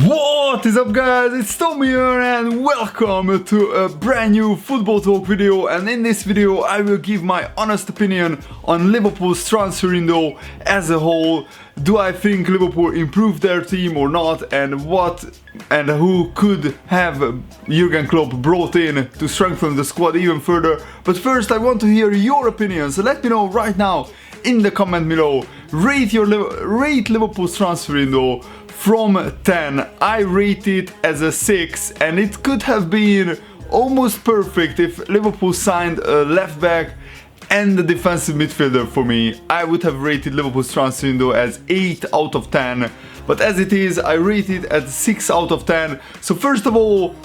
What is up, guys? It's Tom here and welcome to a brand new football talk video. And in this video I will give my honest opinion on Liverpool's transfer window as a whole. Do I think Liverpool improved their team or not, and what and who could have Jurgen Klopp brought in to strengthen the squad even further. But first I want to hear your opinions, so let me know right now in the comment below. Rate Liverpool's transfer window from 10. I rate it as a 6, and it could have been almost perfect if Liverpool signed a left back and a defensive midfielder for me. I would have rated Liverpool's transfer window as 8 out of 10, but as it is, I rate it at 6 out of 10. So first of all,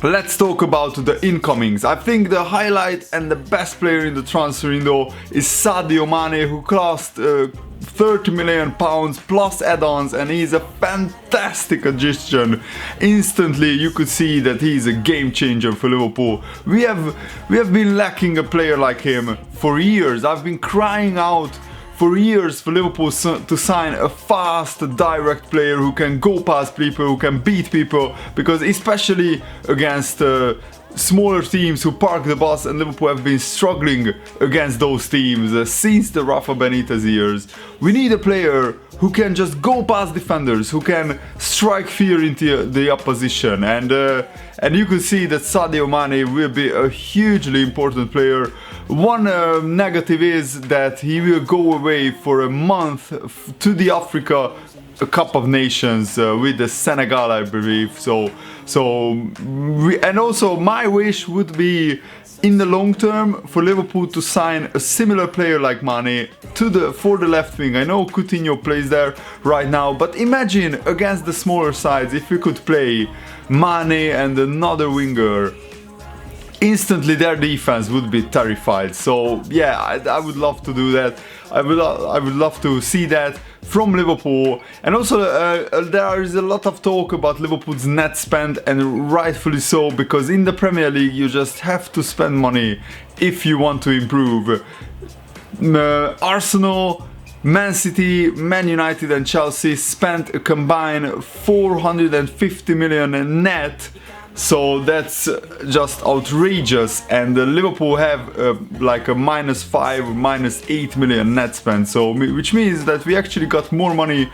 let's talk about the incomings. I think the highlight and the best player in the transfer window is Sadio Mane, who cost £30 million plus add-ons, and he's a fantastic addition. Instantly you could see that he's a game changer for Liverpool. We have been lacking a player like him for years. I've been crying out for years for Liverpool to sign a fast, direct player who can go past people, who can beat people, because especially against smaller teams who park the bus, and Liverpool have been struggling against those teams since the Rafa Benitez years. We need a player who can just go past defenders, who can strike fear into the opposition, and you can see that Sadio Mane will be a hugely important player. One negative is that he will go away for a month to the Africa Cup of Nations with the Senegal, I believe. And also my wish would be in the long term for Liverpool to sign a similar player like Mane for the left wing. I know Coutinho plays there right now, but imagine against the smaller sides if we could play Mane and another winger. Instantly their defense would be terrified. So yeah, I would love to do that. I would love to see that from Liverpool. And also there is a lot of talk about Liverpool's net spend, and rightfully so, because in the Premier League you just have to spend money if you want to improve. Arsenal, Man City, Man United and Chelsea spent a combined 450 million net. So that's just outrageous, and Liverpool have like a -5, -8 million net spend, so which means that we actually got more money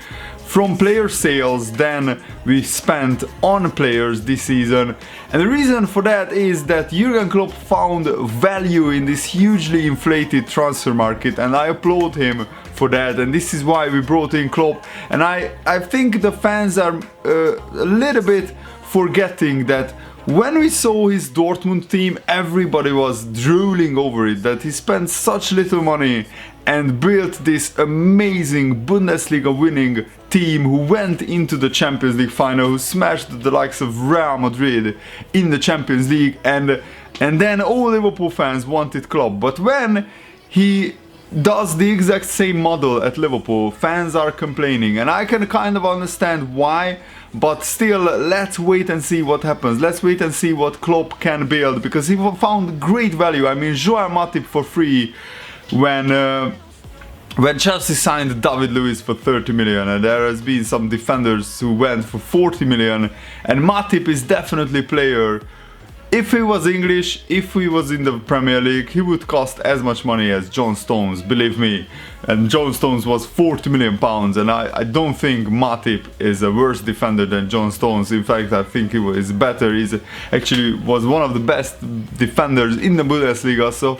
from player sales than we spent on players this season. And the reason for that is that Jurgen Klopp found value in this hugely inflated transfer market, and I applaud him for that. And this is why we brought in Klopp. And I think the fans are a little bit forgetting that when we saw his Dortmund team, everybody was drooling over it, that he spent such little money and built this amazing Bundesliga winning team who went into the Champions League final, who smashed the likes of Real Madrid in the Champions League, and then all Liverpool fans wanted Klopp. But when he does the exact same model at Liverpool, fans are complaining, and I can kind of understand why. But still, let's wait and see what happens. Let's wait and see what Klopp can build, because he found great value. I mean, Joao Matip for free when Chelsea signed David Luiz for 30 million, and there has been some defenders who went for 40 million, and Matip is definitely a player. If he was English, if he was in the Premier League, he would cost as much money as John Stones, believe me. And John Stones was 40 million pounds, and I don't think Matip is a worse defender than John Stones. In fact, I think he is better. He actually was one of the best defenders in the Bundesliga. So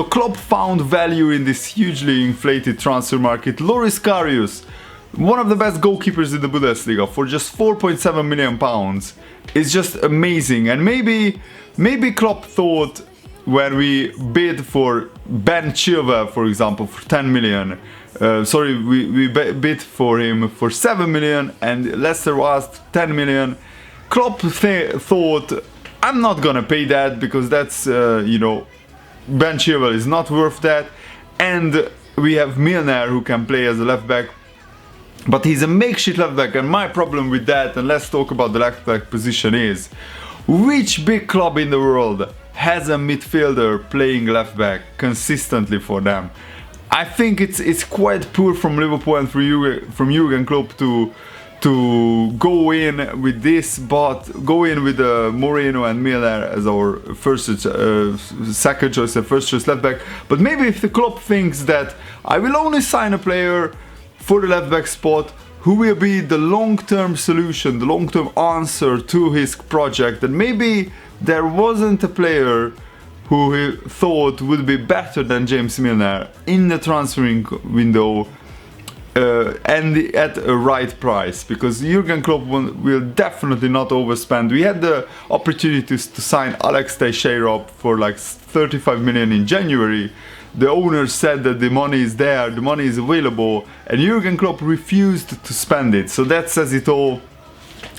Klopp found value in this hugely inflated transfer market. Loris Karius, one of the best goalkeepers in the Bundesliga, for just 4.7 million pounds, is just amazing. And maybe Klopp thought, when we bid for Ben Chilwell, for example, for 10 million, we bid for him for 7 million, and Leicester asked 10 million. Klopp thought, I'm not gonna pay that, because that's, Ben Chilwell is not worth that, and we have Milner who can play as a left back, but he's a makeshift left back. And my problem with that, and let's talk about the left back position, is which big club in the world has a midfielder playing left back consistently for them? I think it's quite poor from Liverpool and from Jurgen Klopp to go in with this, but go in with Moreno and Miller as our second choice and first choice left back. But maybe if the club thinks that I will only sign a player for the left back spot who will be the long-term solution, the long-term answer to his project, then maybe there wasn't a player who he thought would be better than James Milner in the transferring window and at a right price, because Jurgen Klopp will definitely not overspend. We had the opportunities to sign Alex Teixeira for like 35 million in January. The owner said that the money is there, the money is available, and Jurgen Klopp refused to spend it. So that says it all.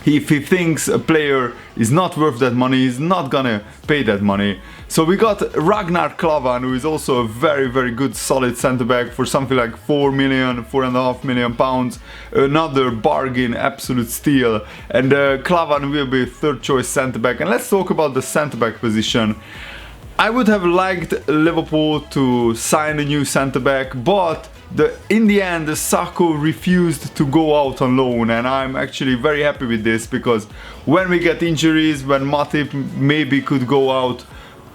If he thinks a player is not worth that money, he's not gonna pay that money. So we got Ragnar Klavan, who is also a very, very good solid centre-back for something like 4 million, 4.5 million pounds. Another bargain, absolute steal. And Klavan will be third choice centre-back. And let's talk about the centre-back position. I would have liked Liverpool to sign a new centre-back, but in the end, Sakho refused to go out on loan, and I'm actually very happy with this, because when we get injuries, when Matip maybe could go out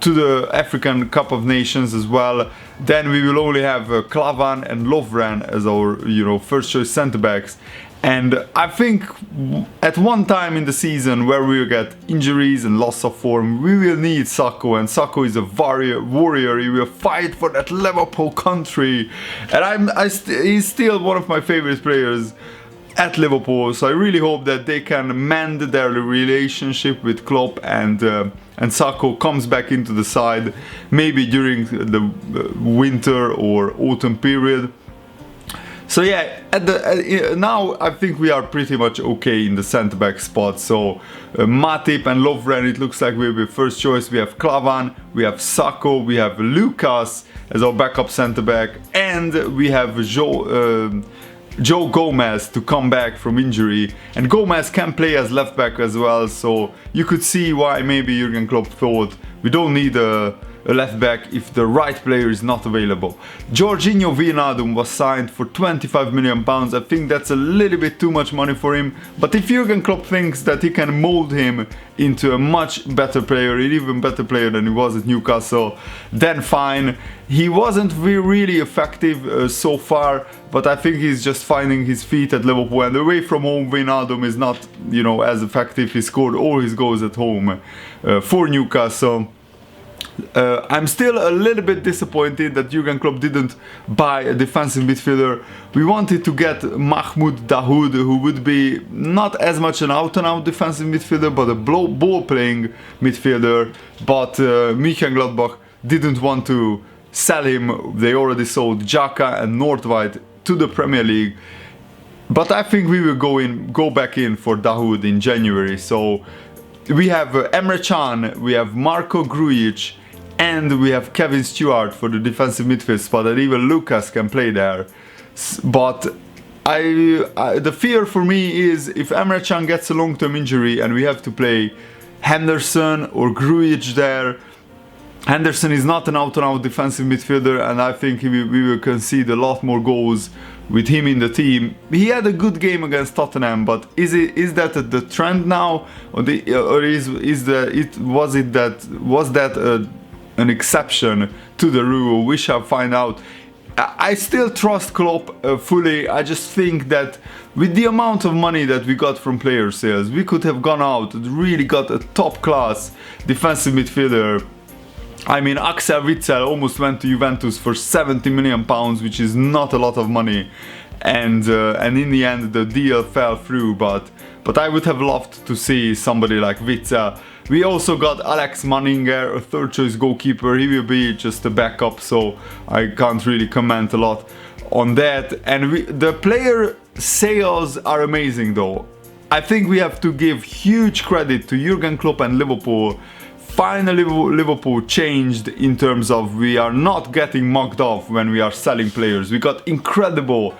to the African Cup of Nations as well, then we will only have Klavan and Lovren as our, first choice centre-backs. And I think at one time in the season where we will get injuries and loss of form, we will need Sakho, and Sakho is a warrior. He will fight for that Liverpool country, and he's still one of my favorite players at Liverpool. So I really hope that they can mend their relationship with Klopp, and Sakho comes back into the side maybe during the winter or autumn period. So yeah, now I think we are pretty much okay in the centre-back spot. So Matip and Lovren, it looks like we'll be first choice. We have Klavan, we have Sakho, we have Lucas as our backup centre-back, and we have Joe Gomez to come back from injury. And Gomez can play as left-back as well, so you could see why maybe Jurgen Klopp thought we don't need a left back if the right player is not available. Jorginho Wijnaldum was signed for 25 million pounds. I think that's a little bit too much money for him, but if Jurgen Klopp thinks that he can mold him into a much better player, an even better player than he was at Newcastle, then fine. He wasn't really effective so far, but I think he's just finding his feet at Liverpool, and away from home Wijnaldum is not, as effective. He scored all his goals at home for Newcastle. I'm still a little bit disappointed that Jurgen Klopp didn't buy a defensive midfielder. We wanted to get Mahmoud Dahoud, who would be not as much an out-and-out defensive midfielder, but a ball-playing midfielder. But Mönchengladbach didn't want to sell him. They already sold Xhaka and Nordtveit to the Premier League. But I think we will go back in for Dahoud in January. So we have Emre Can, we have Marko Grujic, and we have Kevin Stewart for the defensive midfield spot, and even Lucas can play there. But the fear for me is if Emre Can gets a long-term injury and we have to play Henderson or Grujic there. Henderson is not an out-and-out defensive midfielder, and I think we will concede a lot more goals with him in the team. He had a good game against Tottenham, but is that the trend now, or was that an exception to the rule? We shall find out. I still trust Klopp fully. I just think that with the amount of money that we got from player sales, we could have gone out and really got a top-class defensive midfielder. I mean, Axel Witsel almost went to Juventus for 70 million pounds, which is not a lot of money, and in the end the deal fell through. But I would have loved to see somebody like Witsel. We also got Alex Manninger, a third choice goalkeeper. He will be just a backup, so I can't really comment a lot on that. And the player sales are amazing though. I think we have to give huge credit to Jurgen Klopp and Liverpool. Finally, Liverpool changed in terms of we are not getting mugged off when we are selling players. We got incredible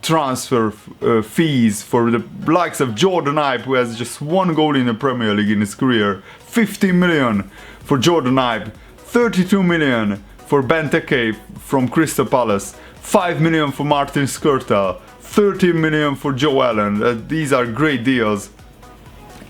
transfer fees for the likes of Jordan Ibe, who has just one goal in the Premier League in his career. 50 million for Jordan Ibe, 32 million for Benteke from Crystal Palace, 5 million for Martin Skrtel, 13 million for Joe Allen. These are great deals.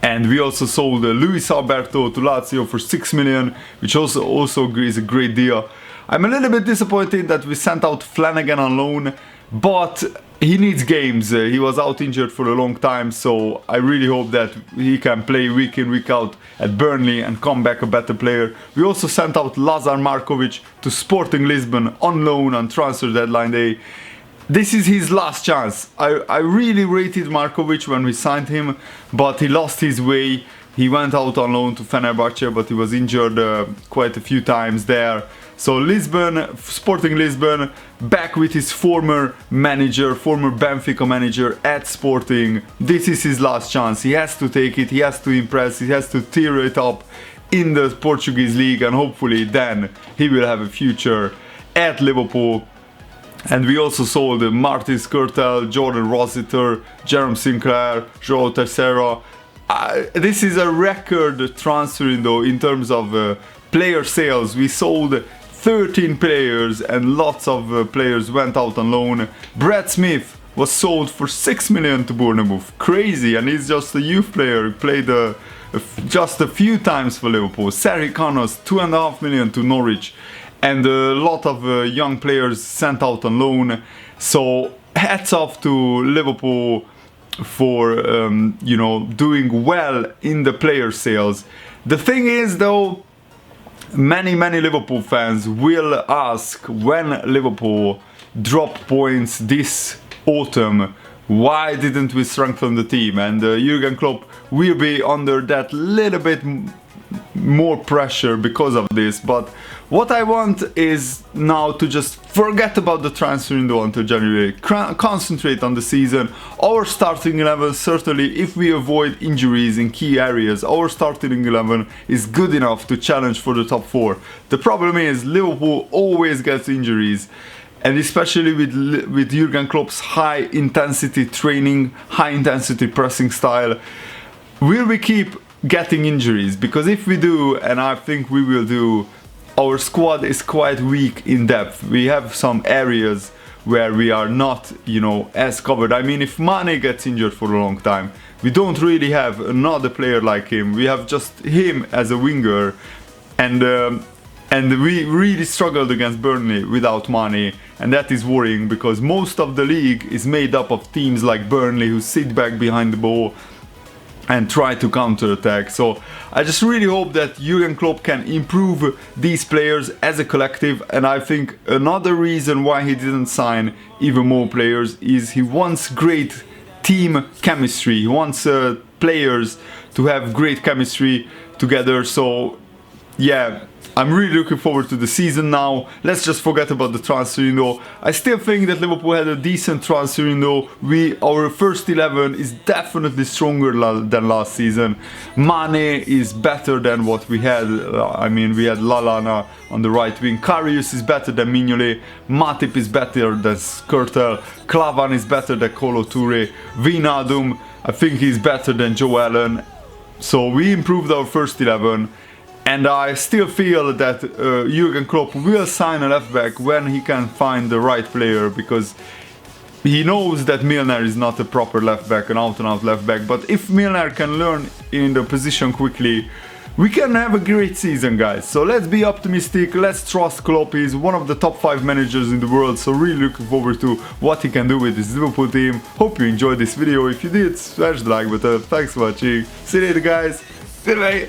And we also sold Luis Alberto to Lazio for 6 million, which also is a great deal. I'm a little bit disappointed that we sent out Flanagan on loan, but he needs games. He was out injured for a long time, so I really hope that he can play week in, week out at Burnley and come back a better player. We also sent out Lazar Markovic to Sporting Lisbon on loan on transfer deadline day. This is his last chance. I really rated Markovic when we signed him, but he lost his way. He went out on loan to Fenerbahce, but he was injured quite a few times there. So Lisbon, Sporting Lisbon, back with his former manager, former Benfica manager at Sporting. This is his last chance. He has to take it, he has to impress, he has to tear it up in the Portuguese league, and hopefully then he will have a future at Liverpool. And we also sold Martin Skrtel, Jordan Rossiter, Jerome Sinclair, João Teixeira. This is a record transfer window in terms of player sales. We sold 13 players and lots of players went out on loan. Brad Smith was sold for 6 million to Bournemouth. Crazy, and he's just a youth player. He played just a few times for Liverpool. Sergi Canos, 2.5 million to Norwich. And a lot of young players sent out on loan. So hats off to Liverpool for you know, doing well in the player sales. The thing is though, many Liverpool fans will ask when Liverpool dropped points this autumn, why didn't we strengthen the team? And Jurgen Klopp will be under that little bit more pressure because of this. But what I want is now to just forget about the transfer window until January, concentrate on the season. Our starting 11, certainly if we avoid injuries in key areas, our starting 11 is good enough to challenge for the top 4. The problem is Liverpool always gets injuries, and especially with Jurgen Klopp's high intensity training, high intensity pressing style, will we keep getting injuries? Because if we do, and I think we will do, our squad is quite weak in depth. We have some areas where we are not, you know, as covered. I mean, if Mane gets injured for a long time, we don't really have another player like him. We have just him as a winger, and we really struggled against Burnley without Mane, and that is worrying because most of the league is made up of teams like Burnley who sit back behind the ball and try to counter-attack. So I just really hope that Jurgen Klopp can improve these players as a collective, and I think another reason why he didn't sign even more players is he wants great team chemistry. He wants players to have great chemistry together. So yeah, I'm really looking forward to the season now. Let's just forget about the transfer window. I still think that Liverpool had a decent transfer window. Our first 11 is definitely stronger than last season. Mane is better than what we had. I mean, we had Lallana on the right wing. Karius is better than Mignolet. Matip is better than Skrtel. Klavan is better than Kolo Touré. Wijnaldum, I think he's better than Joe Allen. So we improved our first 11. And I still feel that Jurgen Klopp will sign a left back when he can find the right player, because he knows that Milner is not a proper left back, an out-and-out left back. But if Milner can learn in the position quickly, we can have a great season, guys. So let's be optimistic, let's trust Klopp. He's one of the top 5 managers in the world, so really looking forward to what he can do with this Liverpool team. Hope you enjoyed this video. If you did, smash the like button. Thanks for watching. See you later, guys. Goodbye.